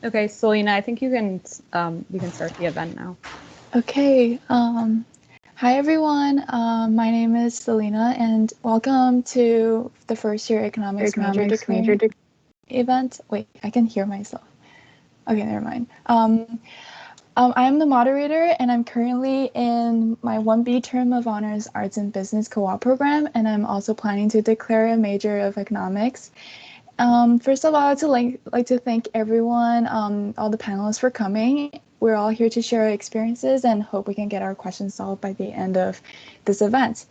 Okay, Selena, I think you can we can start the event now. Okay. Hi everyone. My name is Selena, and welcome to the first year economics major degree event. Wait, I can hear myself. Okay, never mind. I'm the moderator, and I'm currently in my 1B term of honors arts and business co-op program, and I'm also planning to declare a major of economics. First of all, I'd like to thank everyone, all the panelists for coming. We're all here to share our experiences and hope we can get our questions solved by the end of this event.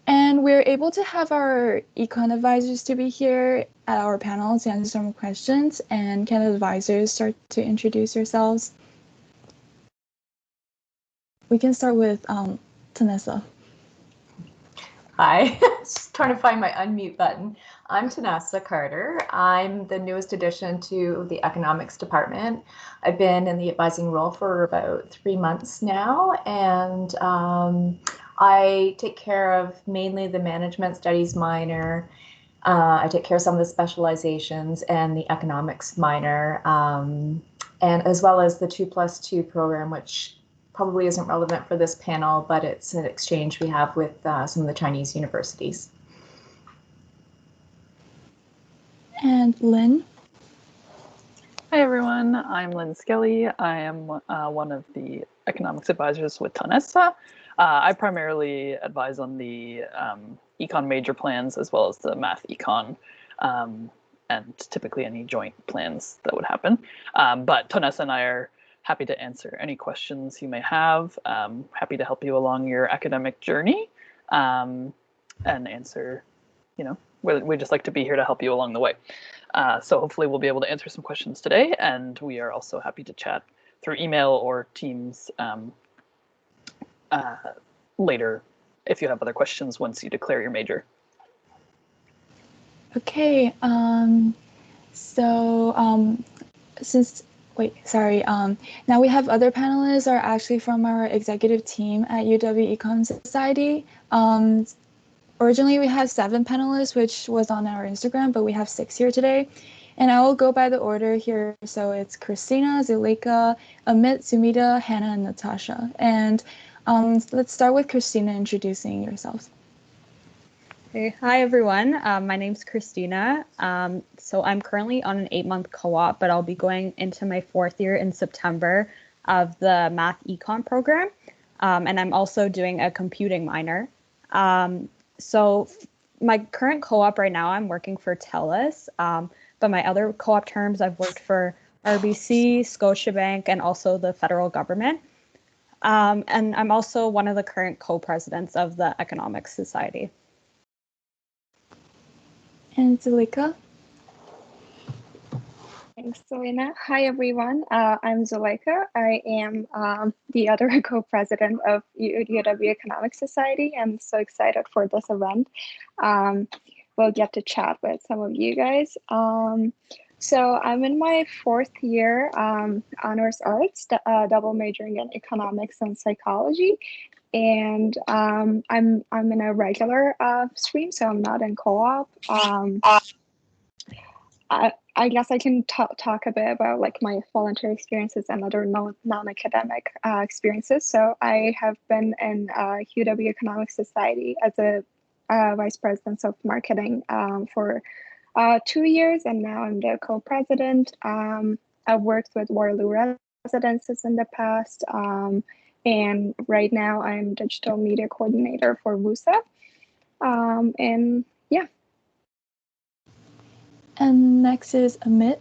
And we're able to have our econ advisors to be here at our panel to answer some questions. And can advisors start to introduce yourselves? We can start with Tessa. Hi, just trying to find my unmute button. I'm Tessa Carter. I'm the newest addition to the economics department. I've been in the advising role for about 3 months now, and I take care of mainly the management studies minor. I take care of some of the specializations and the economics minor, and as well as the 2+2 program, which probably isn't relevant for this panel, but it's an exchange we have with some of the Chinese universities. And Lin. Hi everyone, I'm Lin Skelly. I am one of the economics advisors with Tessa. I primarily advise on the econ major plans as well as the math econ, and typically any joint plans that would happen. But Tessa and I are happy to answer any questions you may have. Happy to help you along your academic journey, and answer, we just like to be here to help you along the way. So hopefully we'll be able to answer some questions today, and we are also happy to chat through email or Teams later if you have other questions once you declare your major. Okay, now we have other panelists are actually from our executive team at UW Econ Society. Originally we had 7 panelists, which was on our Instagram, but we have 6 here today. And I will go by the order here. So it's Christina, Zuleika, Amit, Samira, Hannah, and Natasha. And let's start with Christina introducing yourselves. Okay. Hi, everyone. My name's Christina. So I'm currently on an 8-month co-op, but I'll be going into my 4th year in September of the math econ program. And I'm also doing a computing minor. So my current co-op right now, I'm working for TELUS, but my other co-op terms, I've worked for RBC, Scotiabank, and also the federal government. And I'm also one of the current co-presidents of the Economics Society. And Zeleka? Thanks, Selena. Hi, everyone. I'm Zeleka. I am the other co-president of UW Economics Society. I'm so excited for this event. We'll get to chat with some of you guys. So I'm in my 4th year honors arts, double majoring in economics and psychology. And I'm in a regular stream, so I'm not in co-op. I guess I can talk a bit about like my volunteer experiences and other non-academic experiences. So I have been in UW Economics Society as a vice president of marketing for 2 years, and now I'm the co-president. I've worked with Waterloo residences in the past, and right now I'm digital media coordinator for WUSA. And yeah. And next is Amit.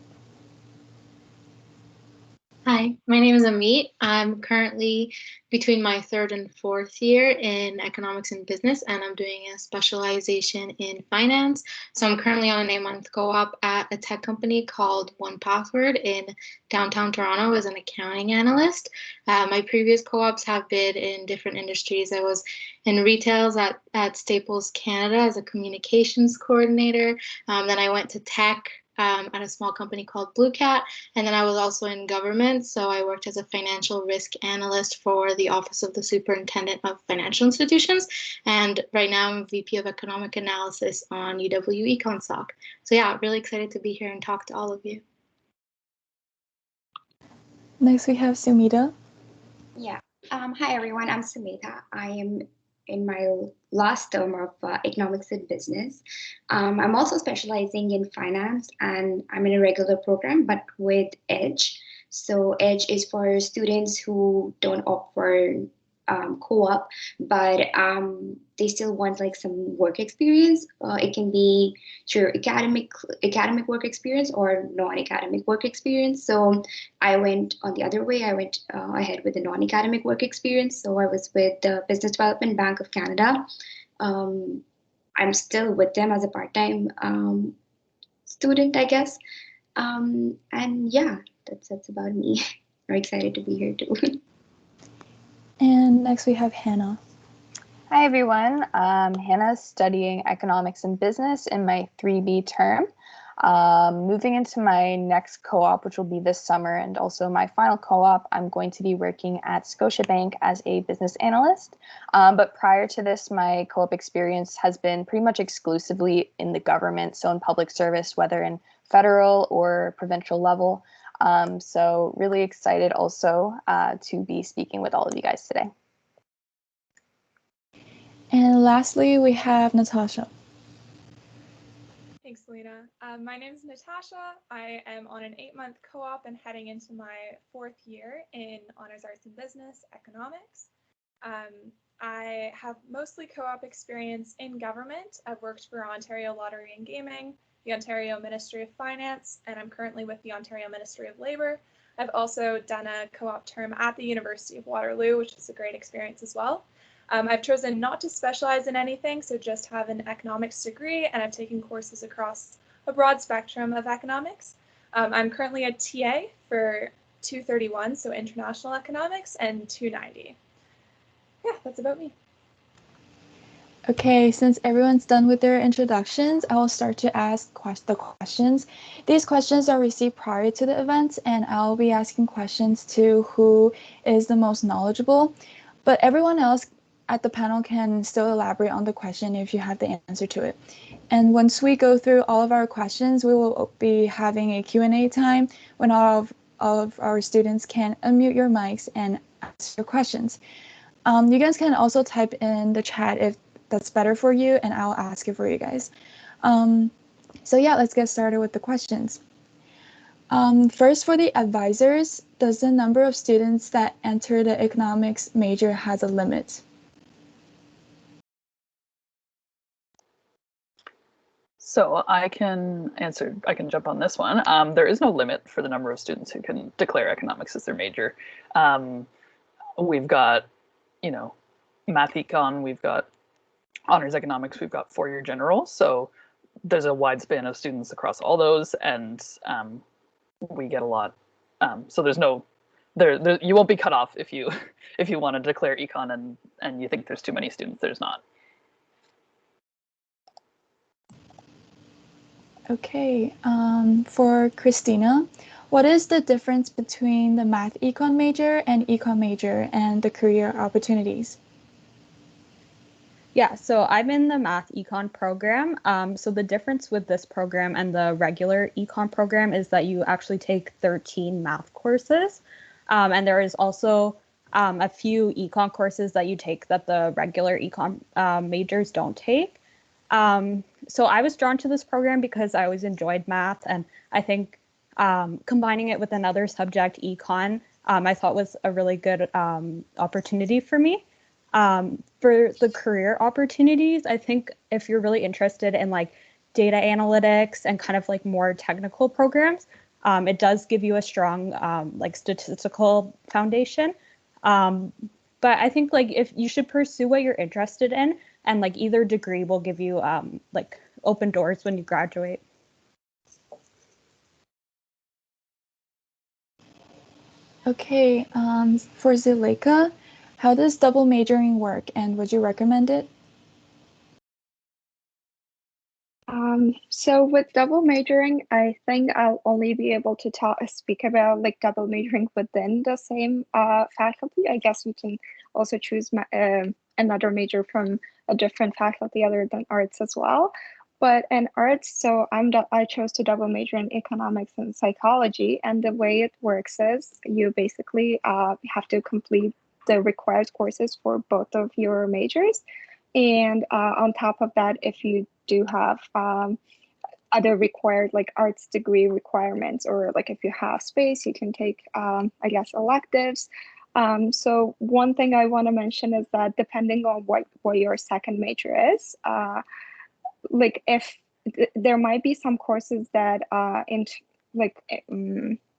Hi, my name is Amit. I'm currently between my 3rd and 4th year in economics and business, and I'm doing a specialization in finance. So I'm currently on an 8-month co-op at a tech company called 1Password in downtown Toronto as an accounting analyst. My previous co-ops have been in different industries. I was in retails at Staples Canada as a communications coordinator. Then I went to tech at a small company called Blue Cat. And then I was also in government. So I worked as a financial risk analyst for the Office of the Superintendent of Financial Institutions. And right now I'm VP of Economic Analysis on UW Econ Soc. So yeah, really excited to be here and talk to all of you. Next we have Samira. Yeah. Hi, everyone. I'm Samira. I am in my last term of economics and business. I'm also specializing in finance, and I'm in a regular program, but with EDGE. So EDGE is for students who don't opt for co-op, but they still want like some work experience. It can be through academic work experience or non-academic work experience. So I went on the other way. I went ahead with the non-academic work experience. So I was with the Business Development Bank of Canada. I'm still with them as a part-time student, I guess. And yeah, that's about me. I'm excited to be here too. And next we have Hannah. Hi, everyone. Hannah's studying economics and business in my 3B term. Moving into my next co-op, which will be this summer, and also my final co-op, I'm going to be working at Scotiabank as a business analyst. But prior to this, my co-op experience has been pretty much exclusively in the government, so in public service, whether in federal or provincial level. So really excited also to be speaking with all of you guys today. And lastly, we have Natasha. Thanks, Lena. My name is Natasha. I am on an 8-month co-op and heading into my 4th year in Honors Arts and Business Economics. I have mostly co-op experience in government. I've worked for Ontario Lottery and Gaming, the Ontario Ministry of Finance, and I'm currently with the Ontario Ministry of Labour. I've also done a co-op term at the University of Waterloo, which is a great experience as well. I've chosen not to specialize in anything, so just have an economics degree, and I've taken courses across a broad spectrum of economics. I'm currently a TA for 231, so international economics, and 290. Yeah, that's about me. Okay, since everyone's done with their introductions, I will start to ask the questions. These questions are received prior to the event, and I'll be asking questions to who is the most knowledgeable, but everyone else at the panel can still elaborate on the question if you have the answer to it. And once we go through all of our questions, we will be having a Q&A time when all of our students can unmute your mics and ask your questions. You guys can also type in the chat if that's better for you, and I'll ask it for you guys. So yeah, let's get started with the questions. First, for the advisors, does the number of students that enter the economics major has a limit? So I can jump on this one. There is no limit for the number of students who can declare economics as their major. We've got, math econ, we've got honors economics, we've got 4-year general. So there's a wide span of students across all those, and we get a lot. So there's no, you won't be cut off if you want to declare econ and you think there's too many students. There's not. Okay, for Christina, what is the difference between the math econ major and econ major and the career opportunities? Yeah, so I'm in the math econ program. So the difference with this program and the regular econ program is that you actually take 13 math courses. And there is also a few econ courses that you take that the regular econ majors don't take. So I was drawn to this program because I always enjoyed math, and I think combining it with another subject, econ, I thought was a really good opportunity for me. For the career opportunities, I think if you're really interested in like data analytics and kind of like more technical programs, it does give you a strong like statistical foundation. But I think like if you should pursue what you're interested in, and like either degree will give you like open doors when you graduate. Okay, for Zeleka, how does double majoring work, and would you recommend it? So with double majoring, I think I'll only be able to speak about like double majoring within the same faculty. I guess we can also choose another major from a different faculty other than arts as well. But in arts, so I chose to double major in economics and psychology, and the way it works is you basically have to complete the required courses for both of your majors, and on top of that, if you do have other required like arts degree requirements, or like if you have space, you can take I guess electives. So one thing I want to mention is that depending on what your second major is, like if there might be some courses that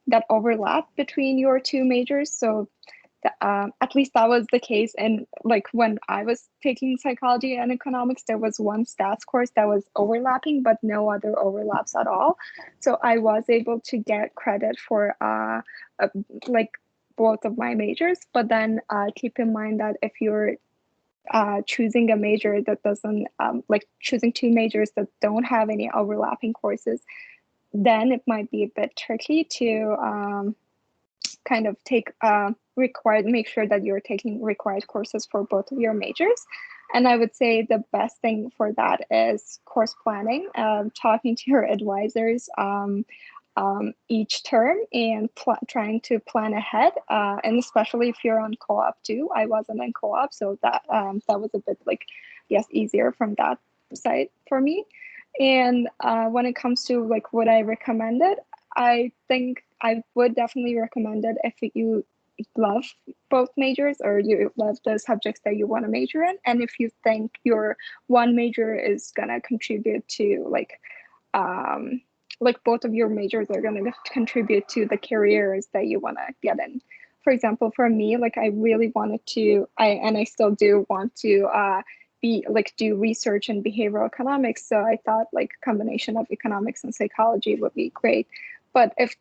that overlap between your two majors. So at least that was the case. And like when I was taking psychology and economics, there was one stats course that was overlapping, but no other overlaps at all. So I was able to get credit for like both of my majors. But then keep in mind that if you're choosing a major that doesn't like choosing two majors that don't have any overlapping courses, then it might be a bit tricky to kind of take make sure that you're taking required courses for both of your majors. And I would say the best thing for that is course planning, talking to your advisors each term and trying to plan ahead. And especially if you're on co-op too. I wasn't in co-op, so that was a bit like, yes, easier from that side for me. And when it comes to like what I recommended, I think I would definitely recommend it if you love both majors or you love the subjects that you want to major in. And if you think your one major is going to contribute to like both of your majors are going to contribute to the careers that you want to get in. For example, for me, like I really wanted to, I still do want to do research in behavioral economics. So I thought like a combination of economics and psychology would be great. But if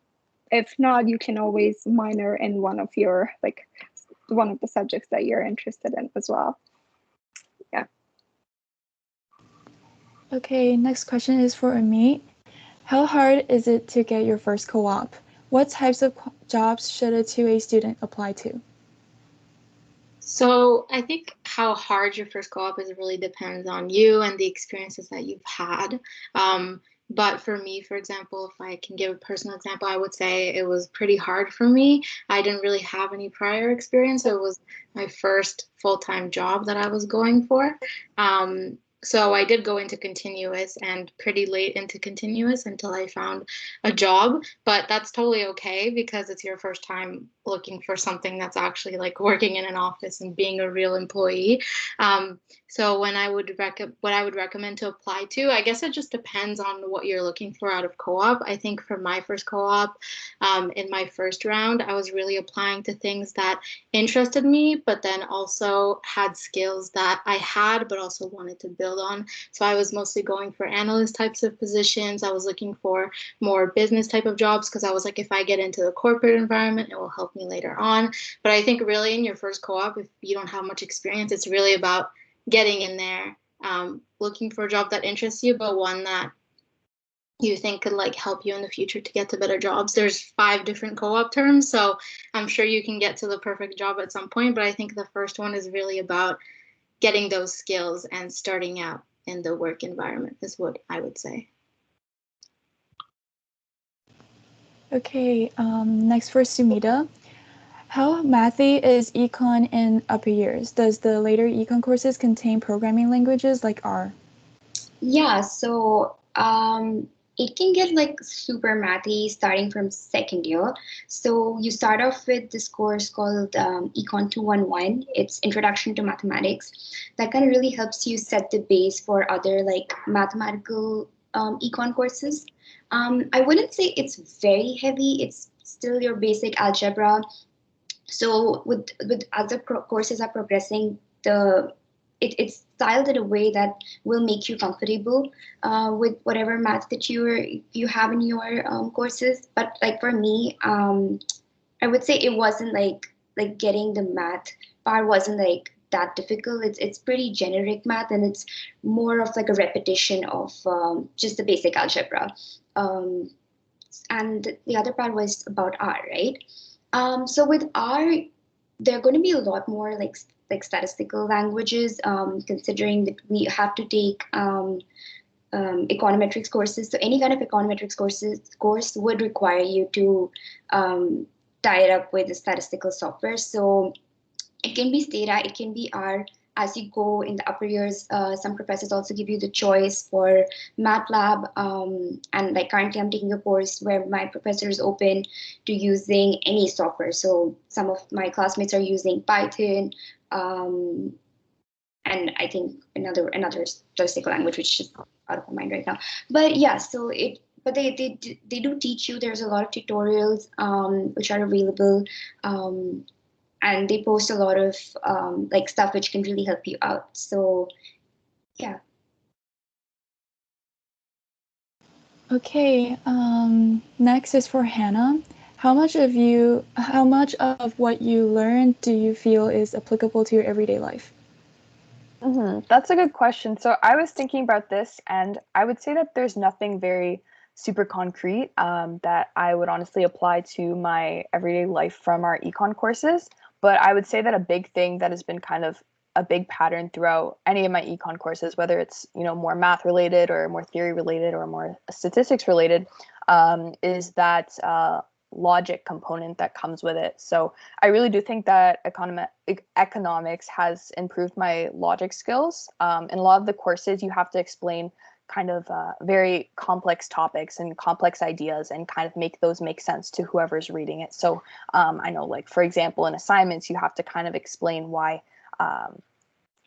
not, you can always minor in one of the subjects that you're interested in as well. Yeah. Okay, next question is for Amit. How hard is it to get your first co-op? What types of jobs should a 2A student apply to? So I think how hard your first co-op is really depends on you and the experiences that you've had. But for me, for example, if I can give a personal example, I would say it was pretty hard for me. I didn't really have any prior experience. So it was my first full-time job that I was going for. So I did go into continuous and pretty late into continuous until I found a job, but that's totally okay because it's your first time looking for something that's actually like working in an office and being a real employee. So what I would recommend to apply to, I guess it just depends on what you're looking for out of co-op. I think for my first co-op, in my first round, I was really applying to things that interested me, but then also had skills that I had, but also wanted to build on. So I was mostly going for analyst types of positions. I was looking for more business type of jobs because I was like, if I get into the corporate environment, it will help me later on. But I think really in your first co-op, if you don't have much experience, it's really about getting in there, looking for a job that interests you, but one that you think could like help you in the future to get to better jobs. There's 5 different co-op terms, so I'm sure you can get to the perfect job at some point, but I think the first one is really about getting those skills and starting out in the work environment is what I would say. Okay, next for Sumita. How mathy is Econ in upper years? Does the later Econ courses contain programming languages like R? Yeah, so it can get like super mathy starting from second year. So you start off with this course called Econ 211. It's Introduction to Mathematics. That kind of really helps you set the base for other like mathematical econ courses. I wouldn't say it's very heavy. It's still your basic algebra. So as the courses are progressing, it's styled in a way that will make you comfortable with whatever math that you have in your courses. But like for me, I would say it wasn't like getting the math part wasn't like that difficult. It's pretty generic math, and it's more of like a repetition of just the basic algebra. And the other part was about R, right? So with R, there are going to be a lot more like statistical languages, considering that we have to take econometrics courses. So any kind of econometrics course would require you to tie it up with the statistical software. So it can be Stata, it can be R. As you go in the upper years, some professors also give you the choice for MATLAB. And like currently I'm taking a course where my professor is open to using any software. So some of my classmates are using Python, and I think another statistical language, which is out of my mind right now. But yeah, so they do teach you. There's a lot of tutorials which are available. And they post a lot of like stuff which can really help you out. So yeah. Okay, next is for Hannah. How much of what you learned do you feel is applicable to your everyday life? That's a good question. So I was thinking about this, and I would say that there's nothing very super concrete that I would honestly apply to my everyday life from our econ courses. But I would say that a big thing that has been kind of a big pattern throughout any of my econ courses, whether it's more math related or more theory related or more statistics related, is that logic component that comes with it. So I really do think that economics has improved my logic skills. In a lot of the courses, you have to explain kind of very complex topics and complex ideas and kind of make those make sense to whoever's reading it. So I know, like, for example, in assignments, you have to kind of explain why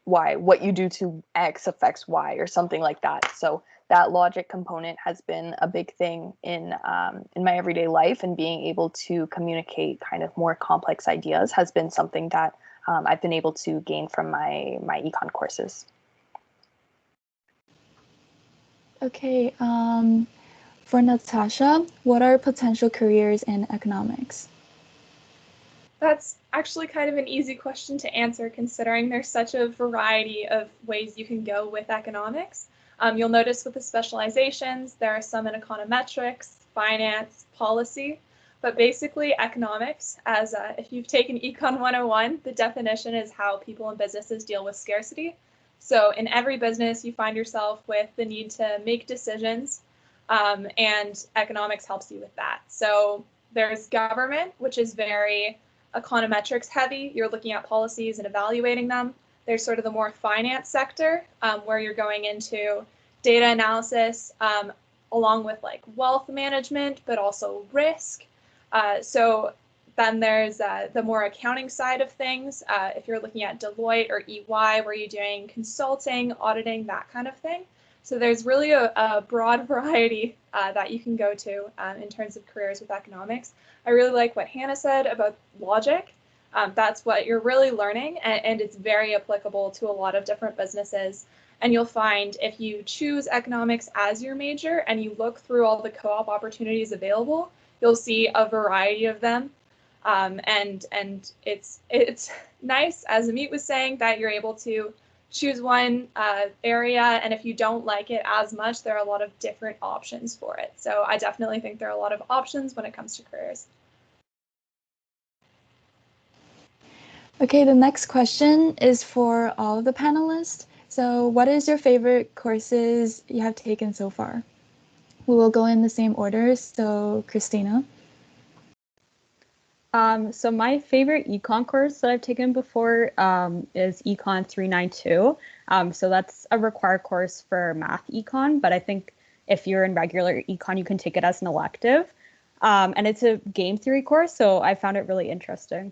what you do to X affects Y or something like that. So that logic component has been a big thing in my everyday life, and being able to communicate kind of more complex ideas has been something that I've been able to gain from my econ courses. Okay, for Natasha, what are potential careers in economics? That's actually kind of an easy question to answer, considering there's such a variety of ways you can go with economics. You'll notice with the specializations, there are some in econometrics, finance, policy, but basically economics, as if you've taken Econ 101, the definition is how people and businesses deal with scarcity. So in every business, you find yourself with the need to make decisions, and economics helps you with that. So there's government, which is very econometrics heavy. You're looking at policies and evaluating them. There's sort of the more finance sector, where you're going into data analysis, along with like wealth management, but also risk. So then there's the more accounting side of things. If you're looking at Deloitte or EY, where you're doing consulting, auditing, that kind of thing. So there's really a broad variety that you can go to in terms of careers with economics. I really like what Hannah said about logic. That's what you're really learning, and it's very applicable to a lot of different businesses. And you'll find if you choose economics as your major and you look through all the co-op opportunities available, you'll see a variety of them. And it's nice, as Amit was saying, that you're able to choose one area, and if you don't like it as much, there are a lot of different options for it. So I definitely think there are a lot of options when it comes to careers. Okay, the next question is for all of the panelists. So what is your favorite courses you have taken so far? We will go in the same order. So Christina. So my favorite econ course that I've taken before is Econ 392. So that's a required course for math econ, but I think if you're in regular econ, you can take it as an elective. And it's a game theory course, so I found it really interesting.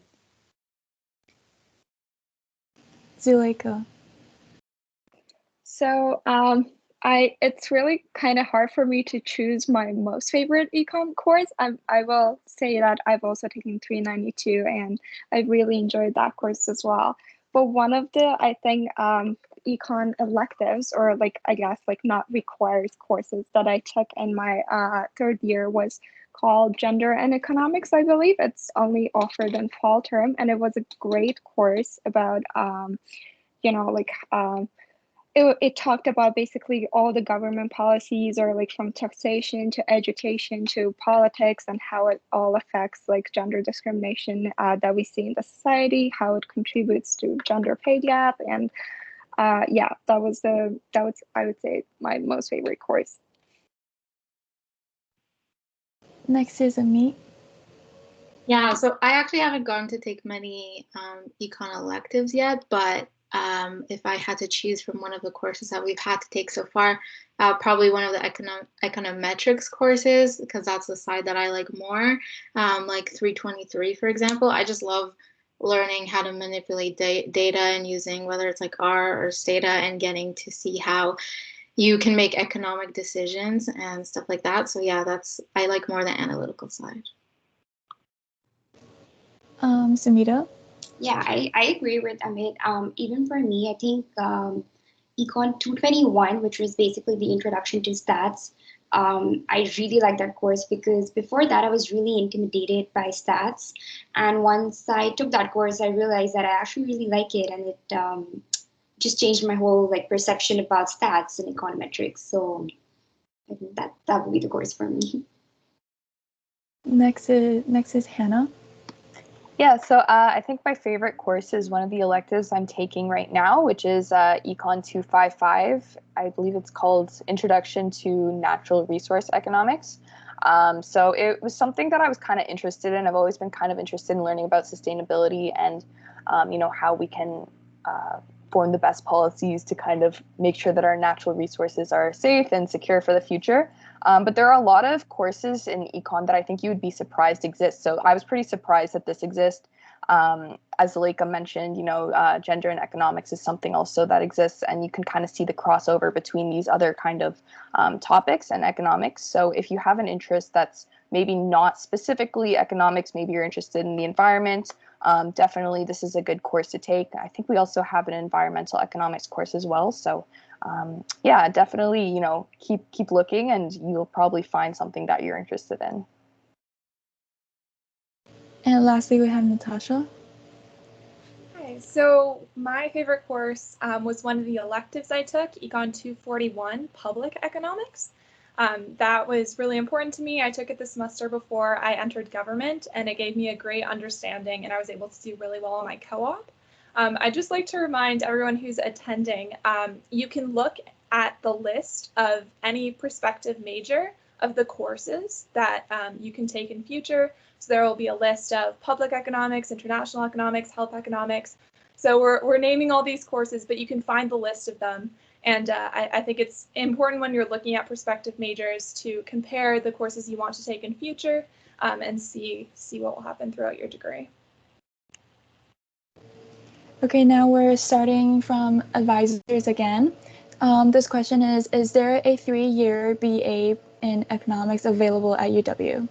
Zuleika. So it's really kind of hard for me to choose my most favorite econ course. I will say that I've also taken 392, and I really enjoyed that course as well. But one of the, I think, econ electives, or like, I guess, like not required courses that I took in my third year was called Gender and Economics, I believe. It's only offered in fall term, and it was a great course about, it talked about basically all the government policies, or like from taxation to education to politics, and how it all affects like gender discrimination that we see in the society, how it contributes to gender pay gap, and yeah, that was I would say my most favorite course. Next is Amit. Yeah, so I actually haven't gotten to take many econ electives yet, but if I had to choose from one of the courses that we've had to take so far, probably one of the econometrics courses, because that's the side that I like more, like 323, for example. I just love learning how to manipulate data and using whether it's like R or Stata and getting to see how you can make economic decisions and stuff like that. So yeah, I like more the analytical side. Samira. Yeah, I agree with Amit. Even for me, I think Econ 221, which was basically the introduction to stats, I really like that course because before that I was really intimidated by stats. And once I took that course, I realized that I actually really like it, and it just changed my whole like perception about stats and econometrics. So I think that would be the course for me. Next is Hannah. Yeah, so I think my favorite course is one of the electives I'm taking right now, which is Econ 255. I believe it's called Introduction to Natural Resource Economics. So it was something that I was kind of interested in. I've always been kind of interested in learning about sustainability and, how we can form the best policies to kind of make sure that our natural resources are safe and secure for the future. But there are a lot of courses in econ that I think you would be surprised exist. So I was pretty surprised that this exists. As Zeleka mentioned, gender and economics is something also that exists, and you can kind of see the crossover between these other kind of topics and economics. So if you have an interest that's maybe not specifically economics, maybe you're interested in the environment, definitely this is a good course to take. I think we also have an environmental economics course as well. So yeah, definitely, keep looking and you'll probably find something that you're interested in. And lastly, we have Natasha. Hi, so my favorite course was one of the electives I took, Econ 241, Public Economics. That was really important to me. I took it the semester before I entered government, and it gave me a great understanding, and I was able to do really well on my co-op. I'd just like to remind everyone who's attending, you can look at the list of any prospective major of the courses that you can take in future. So there will be a list of public economics, international economics, health economics. So we're naming all these courses, but you can find the list of them. And I think it's important when you're looking at prospective majors to compare the courses you want to take in future and see what will happen throughout your degree. Okay, now we're starting from advisors again. This question is there a 3-year BA in economics available at UW?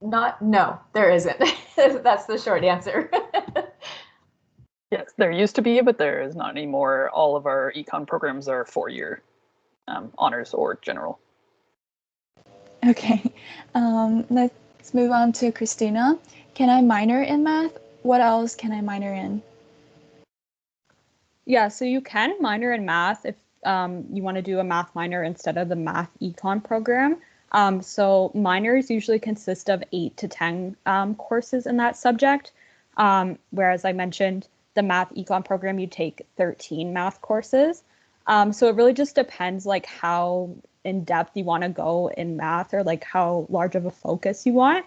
No, there isn't. That's the short answer. Yes, there used to be, but there is not anymore. All of our econ programs are 4-year honors or general. Okay, let's move on to Christina. Can I minor in math? What else can I minor in? Yeah, so you can minor in math if you want to do a math minor instead of the math econ program. So minors usually consist of 8 to 10 courses in that subject, whereas I mentioned the math econ program, you take 13 math courses. So it really just depends like how in depth you want to go in math or like how large of a focus you want.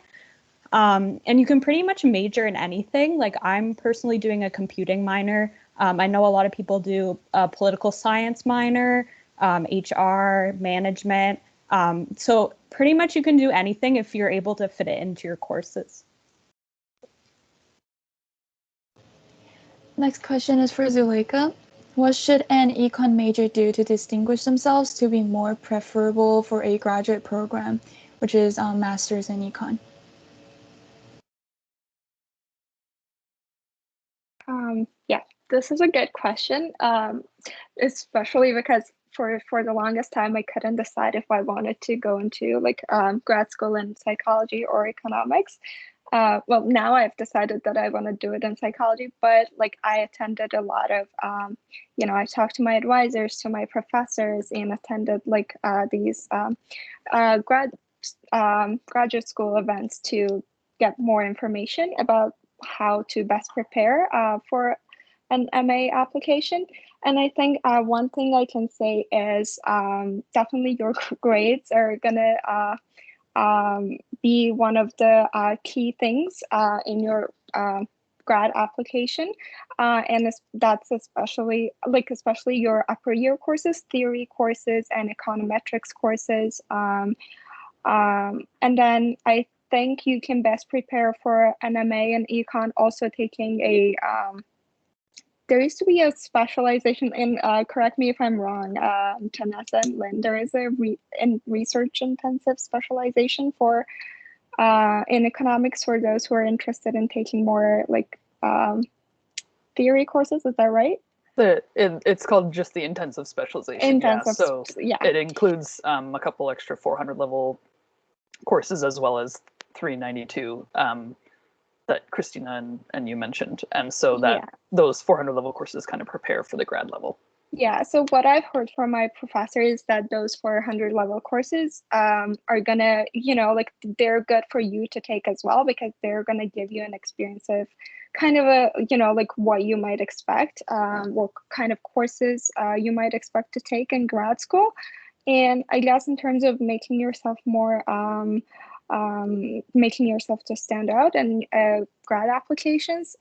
And you can pretty much major in anything. Like I'm personally doing a computing minor. I know a lot of people do a political science minor, HR, management. So pretty much you can do anything if you're able to fit it into your courses. Next question is for Zuleika. What should an econ major do to distinguish themselves to be more preferable for a graduate program, which is master's in econ? Yeah, this is a good question, especially because for the longest time I couldn't decide if I wanted to go into like grad school in psychology or economics. Well, now I've decided that I want to do it in psychology, but like I attended a lot of, I talked to my advisors, to my professors, and attended like these graduate school events to get more information about how to best prepare for an MA application. And I think one thing I can say is definitely your grades are gonna be one of the key things in your grad application, and that's especially your upper year courses, theory courses, and econometrics courses. And then I think you can best prepare for an MA and Econ also taking a there used to be a specialization in, correct me if I'm wrong, Tessa and Lin, there is a research intensive specialization for in economics for those who are interested in taking more like theory courses. Is that right? It's called just the intensive specialization. Yeah. It includes a couple extra 400 level courses as well as 392 that Christina and you mentioned, and so that those 400 level courses kind of prepare for the grad level. Yeah, so what I've heard from my professor is that those 400 level courses are gonna, like they're good for you to take as well, because they're gonna give you an experience of kind of a, like what you might expect, what kind of courses you might expect to take in grad school. And I guess in terms of making yourself more, making yourself to stand out and grad applications,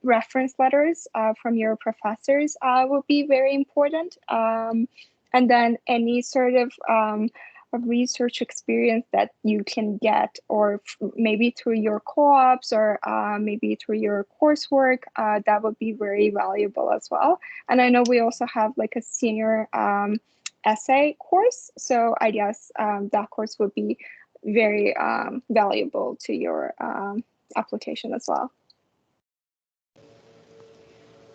reference letters from your professors will be very important. And then any sort of research experience that you can get, or maybe through your co-ops or maybe through your coursework, that would be very valuable as well. And I know we also have like a senior essay course, so I guess that course would be very valuable to your application as well.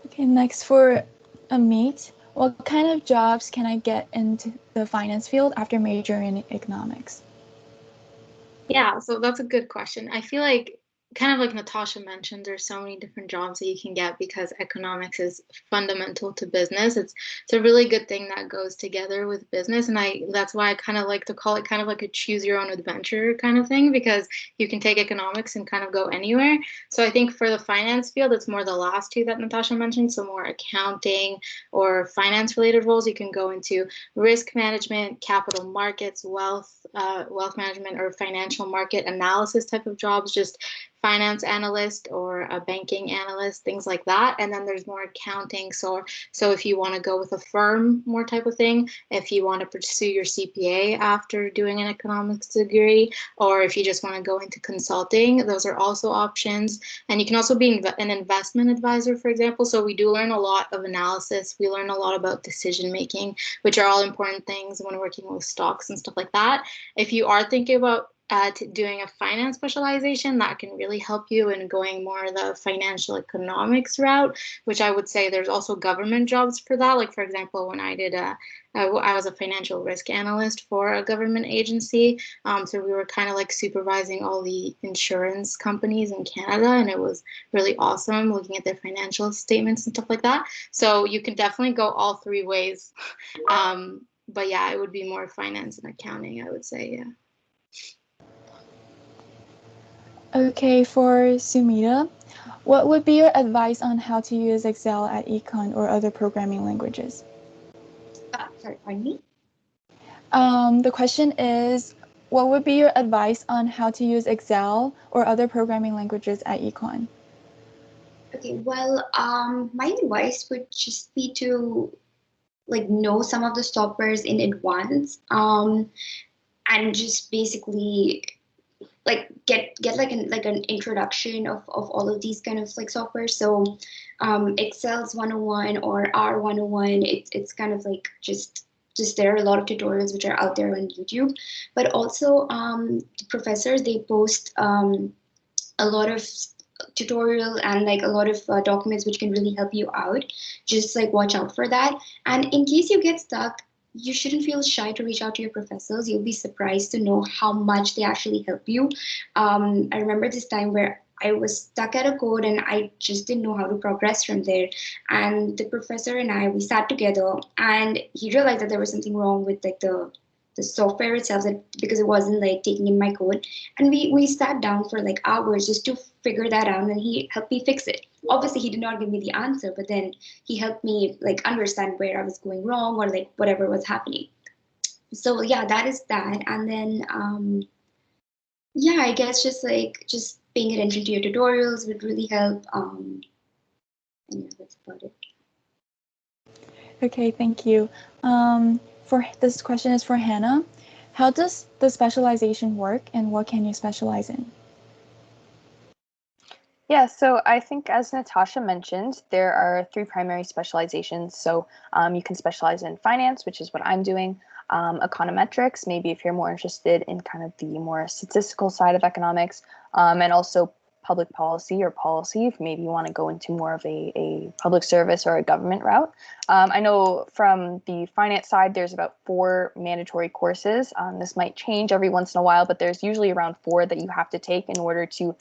Okay, next for Amit, what kind of jobs can I get into the finance field after majoring in economics? Yeah, so that's a good question. I feel like, kind of like Natasha mentioned, there's so many different jobs that you can get because economics is fundamental to business. It's a really good thing that goes together with business, and that's why I kind of like to call it kind of like a choose your own adventure kind of thing, because you can take economics and kind of go anywhere. So I think for the finance field, it's more the last two that Natasha mentioned, so more accounting or finance related roles. You can go into risk management, capital markets, wealth management, or financial market analysis type of jobs, just finance analyst or a banking analyst, things like that. And then there's more accounting. So if you want to go with a firm, more type of thing, if you want to pursue your CPA after doing an economics degree, or if you just want to go into consulting, those are also options. And you can also be an investment advisor, for example. So we do learn a lot of analysis. We learn a lot about decision making, which are all important things when working with stocks and stuff like that. If you are thinking about doing a finance specialization, that can really help you in going more the financial economics route, which I would say there's also government jobs for that. Like, for example, when I did I was a financial risk analyst for a government agency. So we were kind of like supervising all the insurance companies in Canada, and it was really awesome looking at their financial statements and stuff like that. So you can definitely go all three ways. But yeah, it would be more finance and accounting, I would say, yeah. Okay, for Samira, what would be your advice on how to use Excel at Econ or other programming languages? Sorry, pardon me? The question is, what would be your advice on how to use Excel or other programming languages at Econ? Okay, well, my advice would just be to like know some of the stoppers in advance, and just basically like get like an introduction of all of these kind of like software. So Excel's 101 or R101, it's kind of like just there are a lot of tutorials which are out there on YouTube, but also the professors, they post a lot of tutorial and like a lot of documents which can really help you out. Just like watch out for that. And in case you get stuck, you shouldn't feel shy to reach out to your professors. You'll be surprised to know how much they actually help you. I remember this time where I was stuck at a code and I just didn't know how to progress from there. And the professor and we sat together, and he realized that there was something wrong with like the the software itself, that because it wasn't like taking in my code. And we sat down for like hours just to figure that out, and he helped me fix it. Obviously he did not give me the answer, but then he helped me like understand where I was going wrong or like whatever was happening. So yeah, that is that. And then yeah, I guess just paying attention to your tutorials would really help. And yeah, that's about it. Okay, thank you. For this question is for Hannah. How does the specialization work, and what can you specialize in? Yeah, so I think as Natasha mentioned, there are 3 primary specializations. So you can specialize in finance, which is what I'm doing, econometrics, maybe if you're more interested in kind of the more statistical side of economics, and also public policy or policy, if maybe you want to go into more of a public service or a government route. I know from the finance side, there's about 4 mandatory courses. This might change every once in a while, but there's usually around 4 that you have to take in order to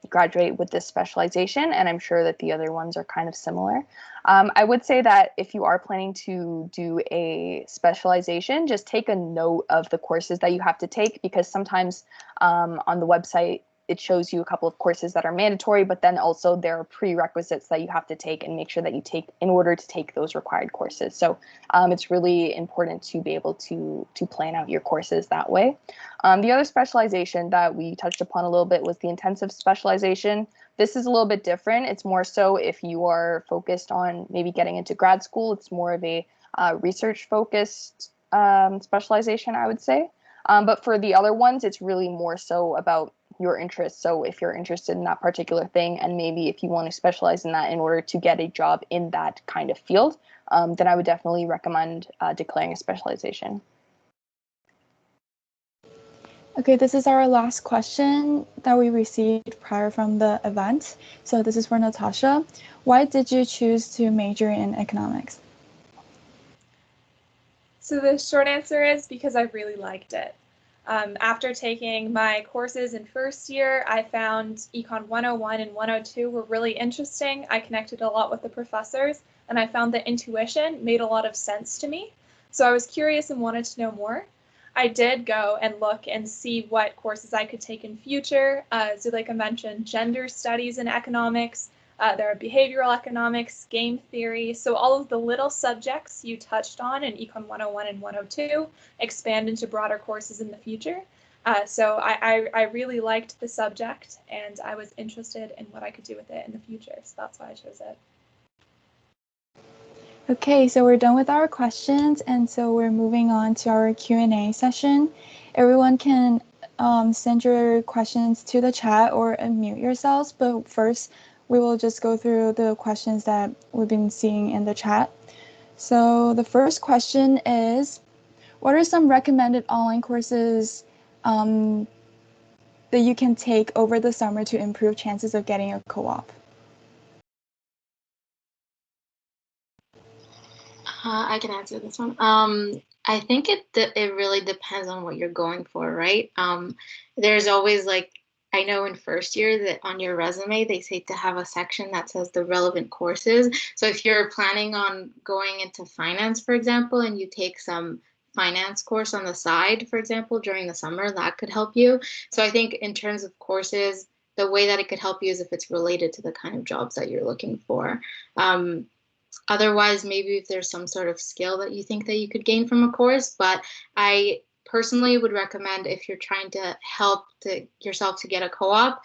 graduate with this specialization, and I'm sure that the other ones are kind of similar. I would say that if you are planning to do a specialization, just take a note of the courses that you have to take, because sometimes on the website it shows you a couple of courses that are mandatory, but then also there are prerequisites that you have to take and make sure that you take in order to take those required courses. So it's really important to be able to plan out your courses that way. The other specialization that we touched upon a little bit was the intensive specialization. This is a little bit different. It's more so if you are focused on maybe getting into grad school, it's more of a research focused specialization, I would say. But for the other ones, it's really more so about your interests. So if you're interested in that particular thing, and maybe if you want to specialize in that in order to get a job in that kind of field, then I would definitely recommend declaring a specialization. Okay, this is our last question that we received prior from the event. So this is for Natasha. Why did you choose to major in economics? So the short answer is because I really liked it. After taking my courses in first year, I found Econ 101 and 102 were really interesting. I connected a lot with the professors, and I found that intuition made a lot of sense to me. So I was curious and wanted to know more. I did go and look and see what courses I could take in future. Zuleika mentioned gender studies in economics. There are behavioral economics, game theory. So all of the little subjects you touched on in Econ 101 and 102 expand into broader courses in the future. So I really liked the subject, and I was interested in what I could do with it in the future. So that's why I chose it. Okay, so we're done with our questions, and so we're moving on to our Q&A session. Everyone can send your questions to the chat or unmute yourselves, but first we will just go through the questions that we've been seeing in the chat. So the first question is, what are some recommended online courses that you can take over the summer to improve chances of getting a co-op? I can answer this one. I think it really depends on what you're going for, right? There's always like, I know in first year that on your resume, they say to have a section that says the relevant courses. So if you're planning on going into finance, for example, and you take some finance course on the side, for example, during the summer, that could help you. So I think in terms of courses, the way that it could help you is if it's related to the kind of jobs that you're looking for. Otherwise, maybe if there's some sort of skill that you think that you could gain from a course, but I personally would recommend if you're trying to help yourself to get a co-op,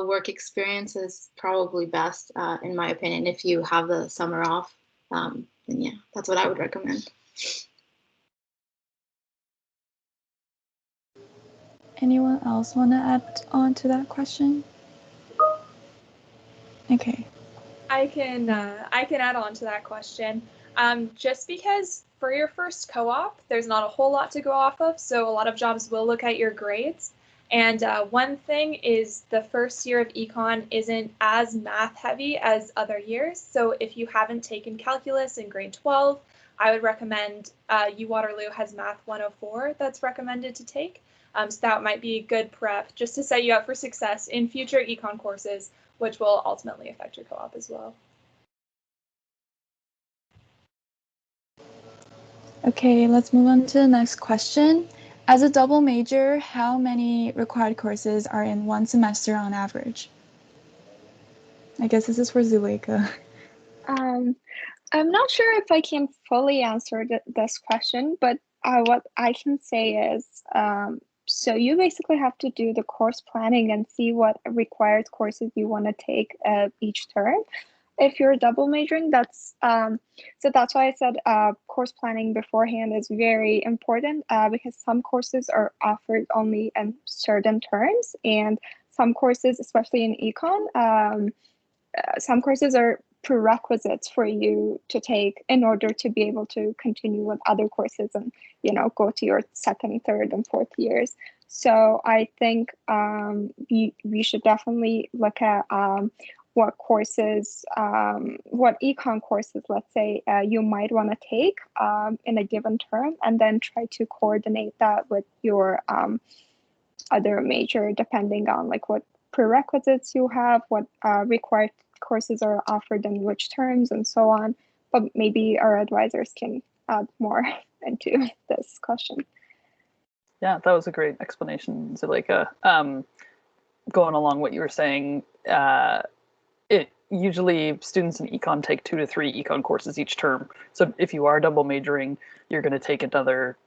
work experience is probably best, in my opinion, if you have the summer off. Then yeah, that's what I would recommend. Anyone else want to add on to that question? Okay. I can add on to that question. Just because for your first co-op, there's not a whole lot to go off of, so a lot of jobs will look at your grades. And one thing is the first year of econ isn't as math heavy as other years. So if you haven't taken calculus in grade 12, I would recommend U Waterloo has Math 104 that's recommended to take. So that might be good prep just to set you up for success in future econ courses, which will ultimately affect your co-op as well. Okay, let's move on to the next question. As a double major, how many required courses are in one semester on average? I guess this is for Zuleika. I'm not sure if I can fully answer this question, but what I can say is, so you basically have to do the course planning and see what required courses you want to take each term. If you're double majoring, that's why I said course planning beforehand is very important because some courses are offered only in certain terms, and some courses, especially in econ, some courses are prerequisites for you to take in order to be able to continue with other courses and go to your second, third, and fourth years. So I think we should definitely look at what courses, what econ courses, let's say, you might want to take in a given term, and then try to coordinate that with your other major, depending on like what prerequisites you have, what required courses are offered in which terms, and so on. But maybe our advisors can add more into this question. Yeah, that was a great explanation, Zeleka. Going along what you were saying, usually students in econ take 2 to 3 econ courses each term. So if you are double majoring, you're going to take another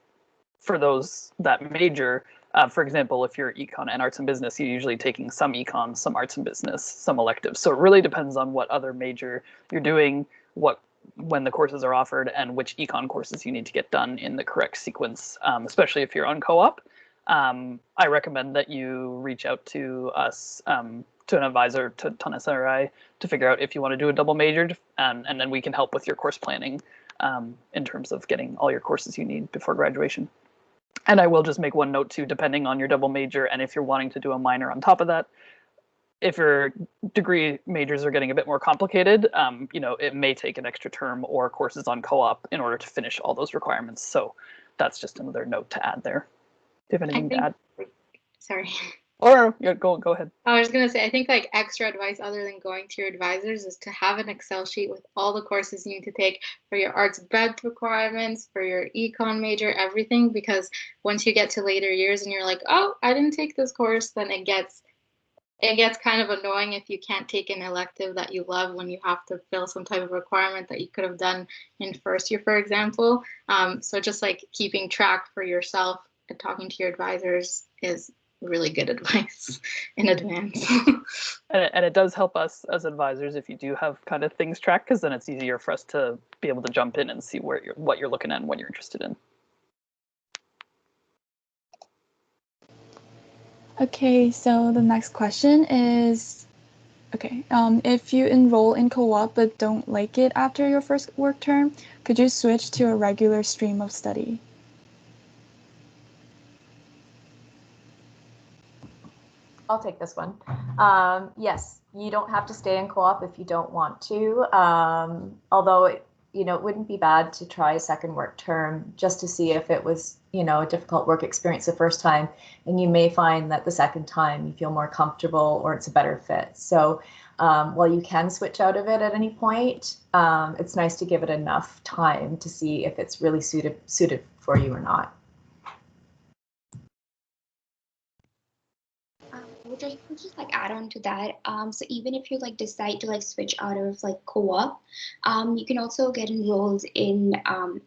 for that major. For example, if you're econ and arts and business, you're usually taking some econ, some arts and business, some electives. So it really depends on what other major you're doing, when the courses are offered, and which econ courses you need to get done in the correct sequence, especially if you're on co-op. I recommend that you reach out to us, to an advisor, to Tessa or I, to figure out if you want to do a double major, and then we can help with your course planning in terms of getting all your courses you need before graduation. And I will just make one note too, depending on your double major, and if you're wanting to do a minor on top of that, if your degree majors are getting a bit more complicated, it may take an extra term or courses on co-op in order to finish all those requirements. So that's just another note to add there. Do you have anything to add? Sorry. Or go ahead. I was going to say, I think like extra advice other than going to your advisors is to have an Excel sheet with all the courses you need to take for your arts breadth requirements, for your econ major, everything, because once you get to later years and you're like, oh, I didn't take this course, then it gets kind of annoying if you can't take an elective that you love when you have to fill some type of requirement that you could have done in first year, for example. So just like keeping track for yourself and talking to your advisors is really good advice in advance. And it does help us as advisors if you do have kind of things tracked, because then it's easier for us to be able to jump in and see what you're looking at and what you're interested in. Okay, so the next question is, if you enroll in co-op but don't like it after your first work term, could you switch to a regular stream of study? I'll take this one. Yes, you don't have to stay in co-op if you don't want to, although it wouldn't be bad to try a second work term just to see if it was, a difficult work experience the first time, and you may find that the second time you feel more comfortable or it's a better fit. So while you can switch out of it at any point, it's nice to give it enough time to see if it's really suited for you or not. Which I can just add on to that. So even if you decide to switch out of co-op, you can also get enrolled in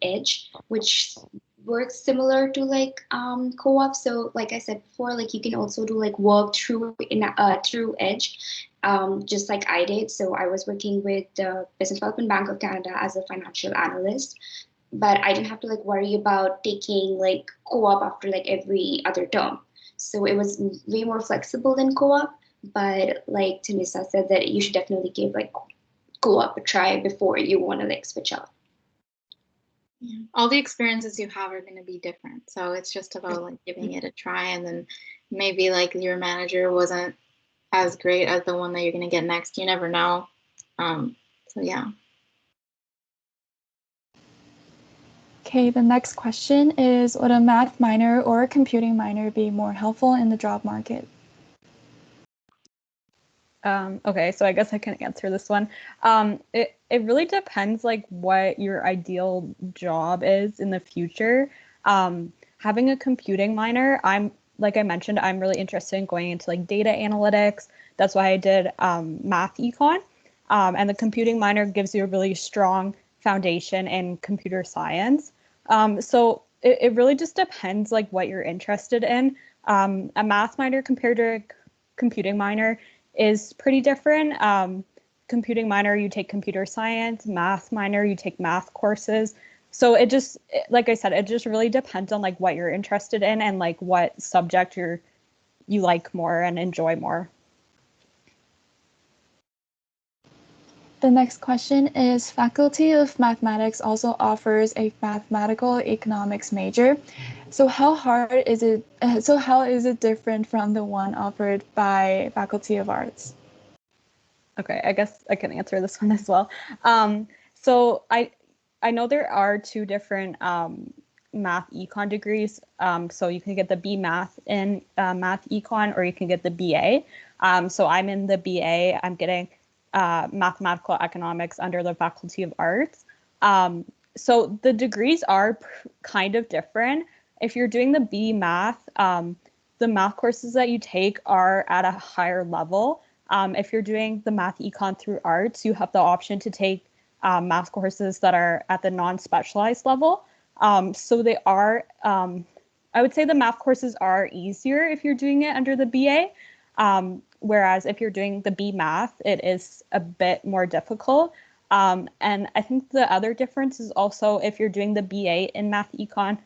Edge, which works similar to co-op. So like I said before, you can also do work through Edge, just like I did. So I was working with the Business Development Bank of Canada as a financial analyst, but I didn't have to worry about taking co-op after every other term. So it was way more flexible than co-op, but like Tessa said, that you should definitely give co-op a try before you want to switch out. Yeah. All the experiences you have are going to be different, so it's just about giving it a try, and then maybe your manager wasn't as great as the one that you're going to get next. You never know. So yeah. Okay, the next question is, would a math minor or a computing minor be more helpful in the job market? Okay, so I guess I can answer this one. It really depends like what your ideal job is in the future. Having a computing minor, like I mentioned, I'm really interested in going into like data analytics. That's why I did math econ. And the computing minor gives you a really strong foundation in computer science. So it really just depends like what you're interested in. A math minor compared to a computing minor is pretty different. Computing minor, you take computer science. Math minor, you take math courses. So like I said, it just really depends on like what you're interested in and like what subject you like more and enjoy more. The next question is, Faculty of Mathematics also offers a mathematical economics major. So how is it different from the one offered by Faculty of Arts? Okay, I guess I can answer this one as well. So I know there are two different math econ degrees. So you can get the B Math in math econ, or you can get the BA. So I'm in the BA. I'm getting mathematical economics under the Faculty of Arts. So the degrees are kind of different. If you're doing the B Math, the math courses that you take are at a higher level. If you're doing the math econ through arts, you have the option to take math courses that are at the non-specialized level. So they are, I would say the math courses are easier if you're doing it under the BA. Whereas if you're doing the B Math, it is a bit more difficult. And I think the other difference is also if you're doing the BA in math econ,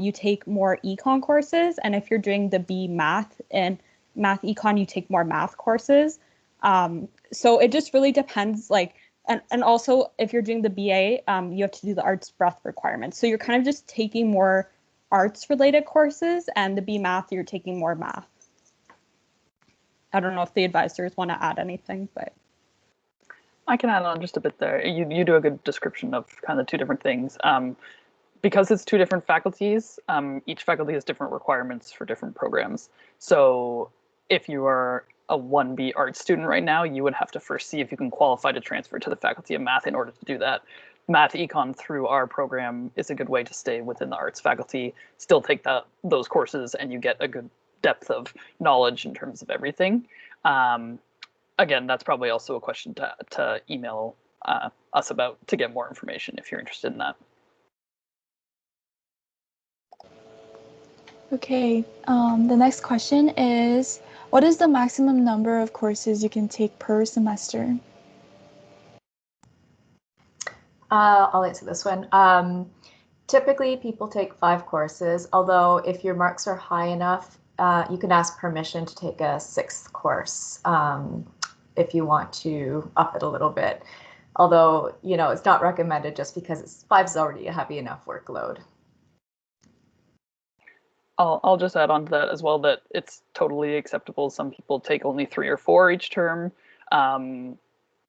you take more econ courses. And if you're doing the B Math in math econ, you take more math courses. So it just really depends, like, and also if you're doing the BA, you have to do the arts breadth requirements. So you're kind of just taking more arts related courses, and the B Math, you're taking more math. I don't know if the advisors want to add anything, but. I can add on just a bit there. You do a good description of kind of two different things. Because it's two different faculties, each faculty has different requirements for different programs. So if you are a 1B art student right now, you would have to first see if you can qualify to transfer to the Faculty of Math in order to do that. Math Econ through our program is a good way to stay within the arts faculty, still take those courses, and you get a good depth of knowledge in terms of everything. Again, that's probably also a question to email us about to get more information if you're interested in that. Okay, the next question is, what is the maximum number of courses you can take per semester? I'll answer this one. Typically, people take 5 courses, although if your marks are high enough, you can ask permission to take a 6th course if you want to up it a little bit. Although, you know, it's not recommended just because 5 is already a heavy enough workload. I'll just add on to that as well that it's totally acceptable. Some people take only 3 or 4 each term.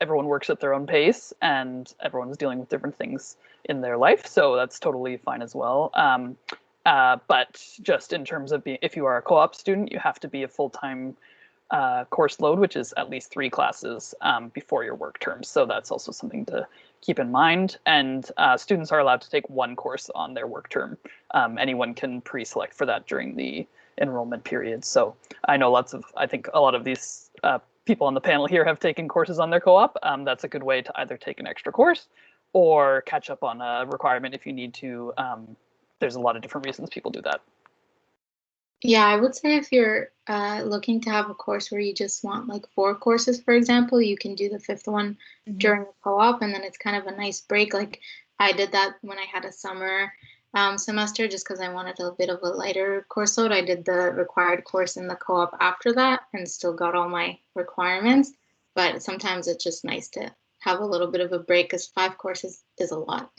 Everyone works at their own pace, and everyone's dealing with different things in their life, so that's totally fine as well. But just in terms of if you are a co-op student, you have to be a full-time course load, which is at least 3 classes before your work terms. So that's also something to keep in mind. And students are allowed to take 1 course on their work term. Anyone can pre-select for that during the enrollment period. So I know I think a lot of these people on the panel here have taken courses on their co-op. That's a good way to either take an extra course or catch up on a requirement if you need to. There's a lot of different reasons people do that. Yeah, I would say if you're looking to have a course where you just want like 4 courses, for example, you can do the 5th one during the co-op, and then it's kind of a nice break. Like I did that when I had a summer semester, just because I wanted a bit of a lighter course load. I did the required course in the co-op after that and still got all my requirements. But sometimes it's just nice to have a little bit of a break, because 5 courses is a lot.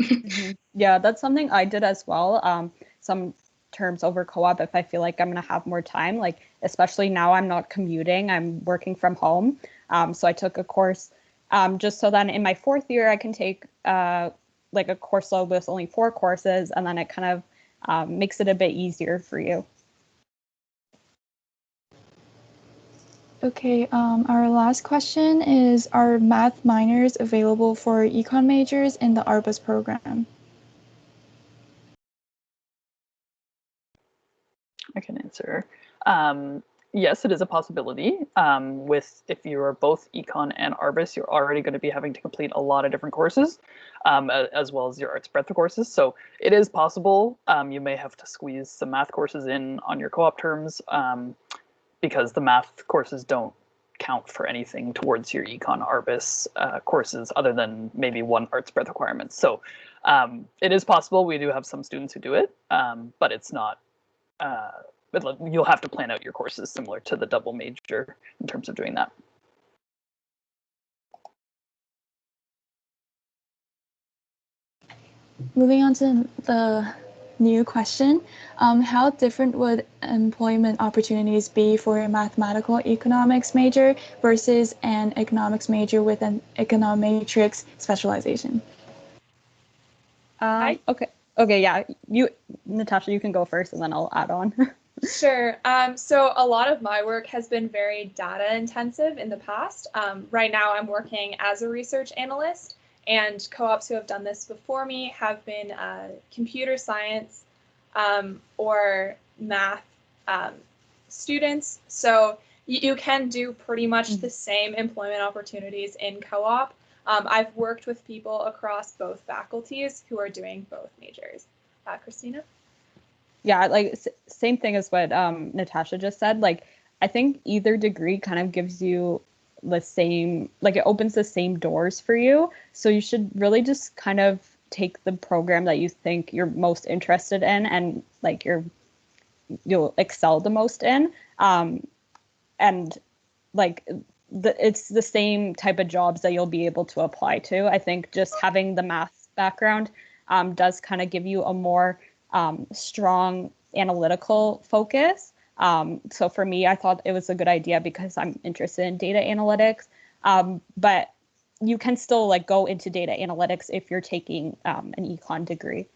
Yeah, that's something I did as well. Some terms over co-op if I feel like I'm going to have more time, like especially now I'm not commuting, I'm working from home. So I took a course just so then in my 4th year I can take like a course load with only 4 courses, and then it kind of makes it a bit easier for you. Okay, our last question is, are math minors available for econ majors in the ARBUS program? I can answer. Yes, it is a possibility. If you are both econ and ARBUS, you're already going to be having to complete a lot of different courses, as well as your arts breadth courses. So it is possible. You may have to squeeze some math courses in on your co-op terms, because the math courses don't count for anything towards your econ ARBUS courses other than maybe one arts breadth requirement. So it is possible. We do have some students who do it, but it's not. You'll have to plan out your courses similar to the double major in terms of doing that. Moving on to the new question, how different would employment opportunities be for a mathematical economics major versus an economics major with an econometrics specialization? Okay, yeah. Natasha, you can go first, and then I'll add on. Sure. So a lot of my work has been very data intensive in the past. Right now I'm working as a research analyst, and co-ops who have done this before me have been computer science or math students. So you can do pretty much the same employment opportunities in co-op. I've worked with people across both faculties who are doing both majors. Christina? Yeah, like same thing as what Natasha just said. Like, I think either degree kind of gives you the same, like it opens the same doors for you. So you should really just kind of take the program that you think you're most interested in and like you'll excel the most in. And like it's the same type of jobs that you'll be able to apply to. I think just having the math background does kind of give you a more strong analytical focus. So for me, I thought it was a good idea because I'm interested in data analytics. But you can still like go into data analytics if you're taking an econ degree.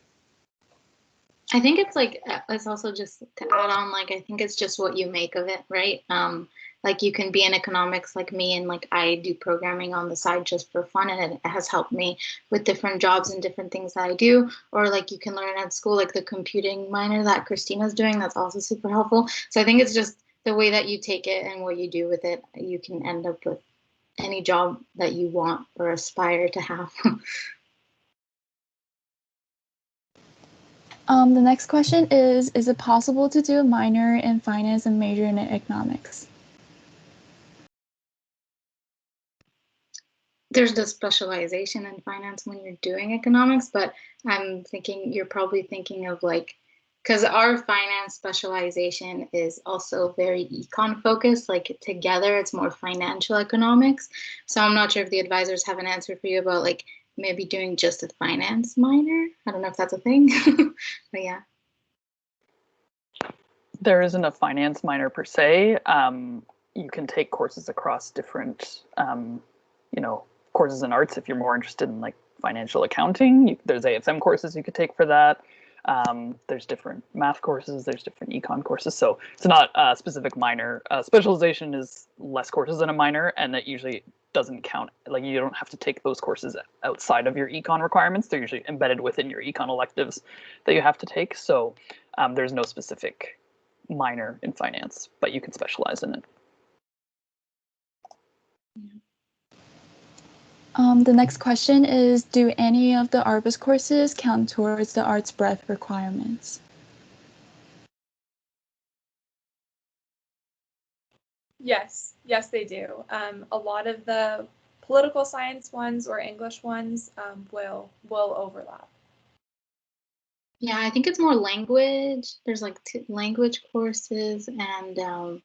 I think it's also just to add on, like, I think it's just what you make of it, right? Like you can be in economics like me, and like I do programming on the side just for fun, and it has helped me with different jobs and different things that I do. Or like you can learn at school, like the computing minor that Christina's doing, that's also super helpful. So I think it's just the way that you take it and what you do with it, you can end up with any job that you want or aspire to have. The next question is it possible to do a minor in finance and major in economics? There's the specialization in finance when you're doing economics, but I'm thinking you're probably thinking of like, because our finance specialization is also very econ focused, like together it's more financial economics. So I'm not sure if the advisors have an answer for you about like maybe doing just a finance minor. I don't know if that's a thing, but yeah. There isn't a finance minor per se. You can take courses across different, courses in arts if you're more interested in like financial accounting. There's AFM courses you could take for that. There's different math courses, there's different econ courses. So it's not a specific minor. Specialization is less courses than a minor, and that usually doesn't count. Like you don't have to take those courses outside of your econ requirements. They're usually embedded within your econ electives that you have to take. So there's no specific minor in finance, but you can specialize in it. The next question is, do any of the ARBUS courses count towards the arts breadth requirements? Yes, they do. A lot of the political science ones or English ones will overlap. Yeah, I think it's more language. There's like language courses and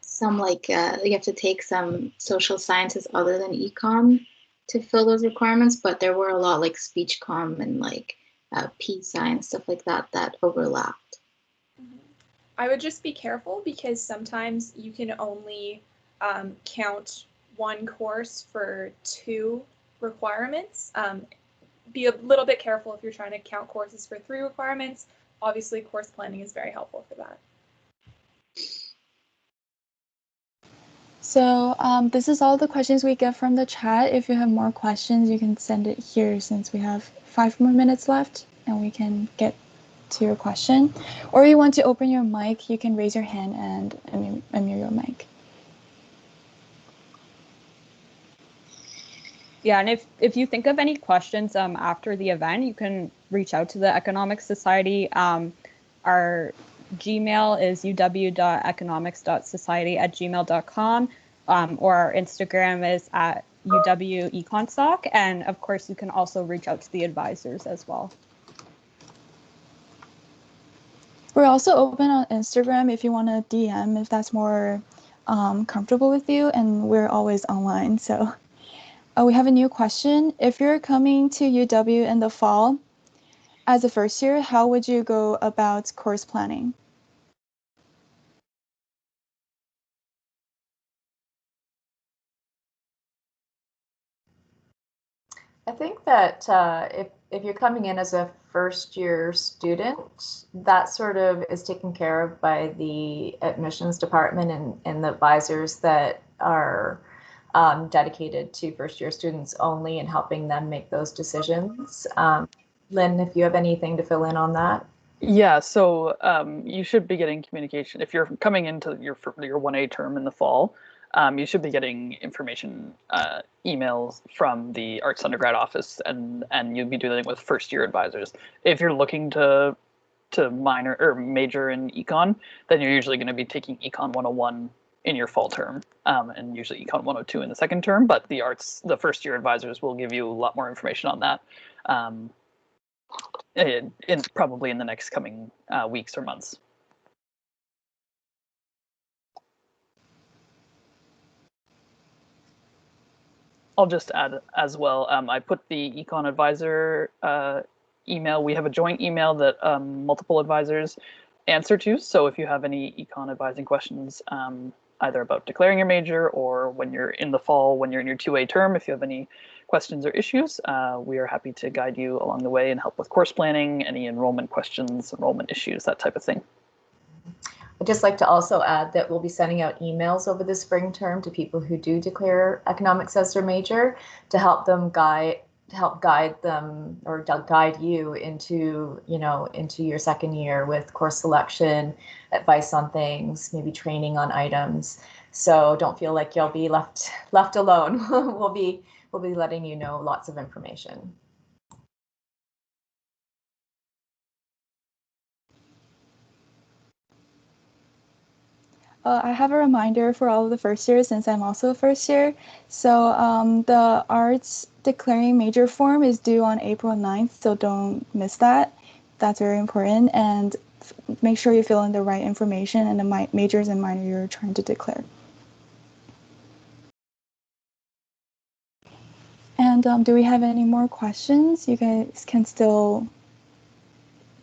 some like you have to take some social sciences other than econ to fill those requirements, but there were a lot like speech comm and like PSI and stuff like that that overlapped. I would just be careful because sometimes you can only count one course for 2 requirements. Be a little bit careful if you're trying to count courses for 3 requirements. Obviously, course planning is very helpful for that. So this is all the questions we get from the chat. If you have more questions, you can send it here since we have 5 more minutes left and we can get to your question. Or you want to open your mic, you can raise your hand and unmute your mic. Yeah, and if you think of any questions after the event, you can reach out to the Economics Society. Our Gmail is uw.economics.society@gmail.com, or our Instagram is at uw-econsoc, and of course you can also reach out to the advisors as well. We're also open on Instagram if you want to DM, if that's more comfortable with you, and we're always online, so. We have a new question. If you're coming to UW in the fall as a first year, how would you go about course planning? I think that if you're coming in as a first year student, that sort of is taken care of by the admissions department and the advisors that are dedicated to first year students only and helping them make those decisions. Lynn, if you have anything to fill in on that. Yeah, so you should be getting communication. If you're coming into your 1A term in the fall, you should be getting information emails from the Arts Undergrad office, and you'll be dealing with first year advisors. If you're looking to minor or major in Econ, then you're usually going to be taking Econ 101 in your fall term, and usually Econ 102 in the second term, but the first year advisors will give you a lot more information on that probably in the next coming weeks or months. I'll just add as well, I put the Econ advisor email. We have a joint email that multiple advisors answer to. So if you have any Econ advising questions, either about declaring your major or when you're in the fall, when you're in your 2A term, if you have any questions or issues, we are happy to guide you along the way and help with course planning, any enrollment questions, enrollment issues, that type of thing. I'd just like to also add that we'll be sending out emails over the spring term to people who do declare economics as their major to help guide them or guide you into your second year with course selection, advice on things, maybe training on items. So don't feel like you'll be left alone. We'll be letting you know lots of information. I have a reminder for all of the first years since I'm also a first year. So the arts declaring major form is due on April 9th, so don't miss that. That's very important. And make sure you fill in the right information and the majors and minor you're trying to declare. And do we have any more questions? You guys can still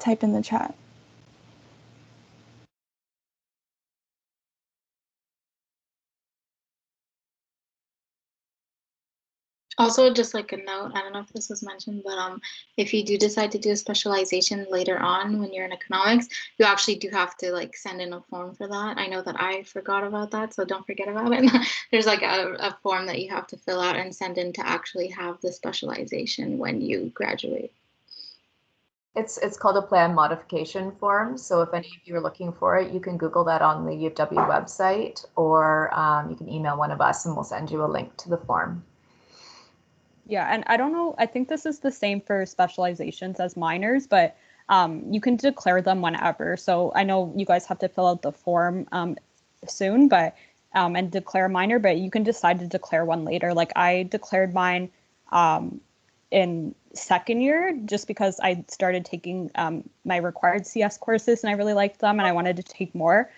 type in the chat. Also, just like a note, I don't know if this was mentioned, but if you do decide to do a specialization later on when you're in economics, you actually do have to like send in a form for that. I know that I forgot about that, so don't forget about it. There's like a form that you have to fill out and send in to actually have the specialization when you graduate. It's called a plan modification form. So if any of you are looking for it, you can Google that on the UW website, or you can email one of us and we'll send you a link to the form. Yeah, and I don't know, I think this is the same for specializations as minors, but you can declare them whenever. So I know you guys have to fill out the form soon, but and declare minor, but you can decide to declare one later. Like I declared mine in second year just because I started taking my required CS courses and I really liked them and I wanted to take more.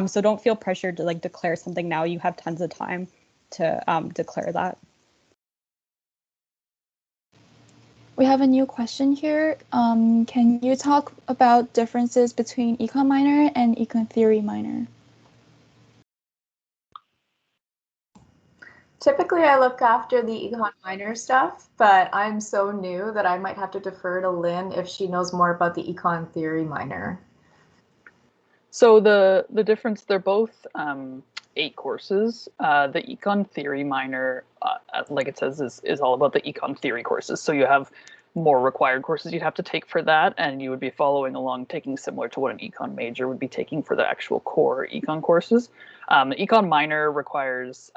So don't feel pressured to like declare something now. You have tons of time to declare that. We have a new question here. Can you talk about differences between econ minor and econ theory minor? Typically, I look after the econ minor stuff, but I'm so new that I might have to defer to Lynn if she knows more about the econ theory minor. So the difference, they're both 8 courses. The econ theory minor, like it says, is all about the econ theory courses. So you have more required courses you'd have to take for that, and you would be following along, taking similar to what an econ major would be taking for the actual core econ courses. The econ minor requires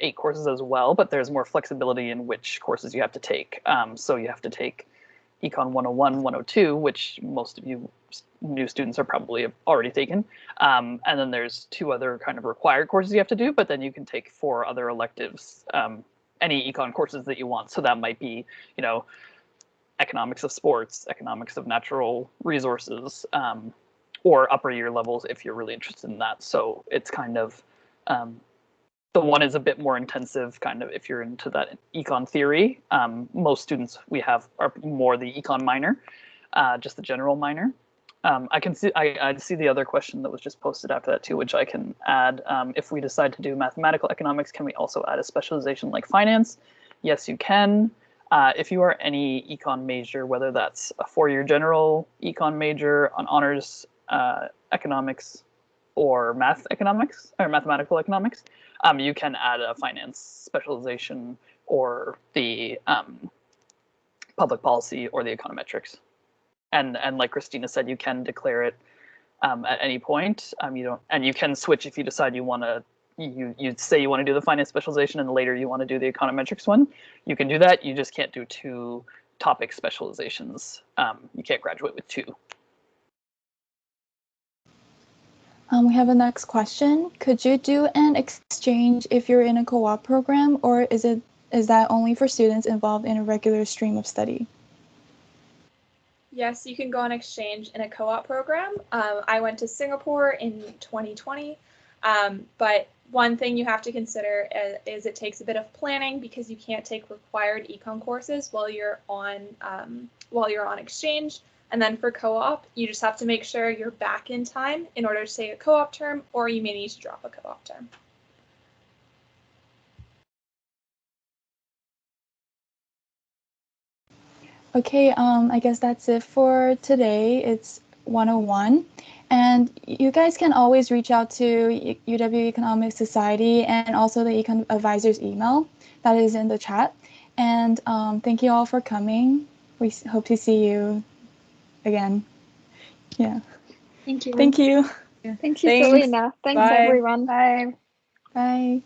8 courses as well, but there's more flexibility in which courses you have to take. So you have to take Econ 101, 102, which most of you new students are probably already taken. And then there's 2 other kind of required courses you have to do, but then you can take 4 other electives, any econ courses that you want. So that might be, you know, economics of sports, economics of natural resources, or upper year levels if you're really interested in that. So it's kind of, the one is a bit more intensive, kind of if you're into that econ theory. Most students we have are more the econ minor, just the general minor. I see the other question that was just posted after that too, which I can add. If we decide to do mathematical economics, can we also add a specialization like finance? Yes, you can. If you are any econ major, whether that's a 4-year general econ major, an honors economics, or math economics or mathematical economics, you can add a finance specialization or the public policy or the econometrics. And like Christina said, you can declare it at any point. You can switch if you decide you want to. You say you want to do the finance specialization and later you want to do the econometrics one. You can do that. You just can't do 2 topic specializations. You can't graduate with 2. We have a next question. Could you do an exchange if you're in a co-op program, or is that only for students involved in a regular stream of study? Yes, you can go on exchange in a co-op program. I went to Singapore in 2020, but one thing you have to consider is it takes a bit of planning because you can't take required econ courses while you're on exchange. And then for co-op, you just have to make sure you're back in time in order to take a co-op term, or you may need to drop a co-op term. Okay, I guess that's it for today. It's 101. And you guys can always reach out to UW Economic Society and also the Econ Advisor's email that is in the chat. And thank you all for coming. We hope to see you again. Yeah. Thank you. Thank you. Thank you, Thanks. Selena. Thanks, Bye. everyone. Bye. Bye.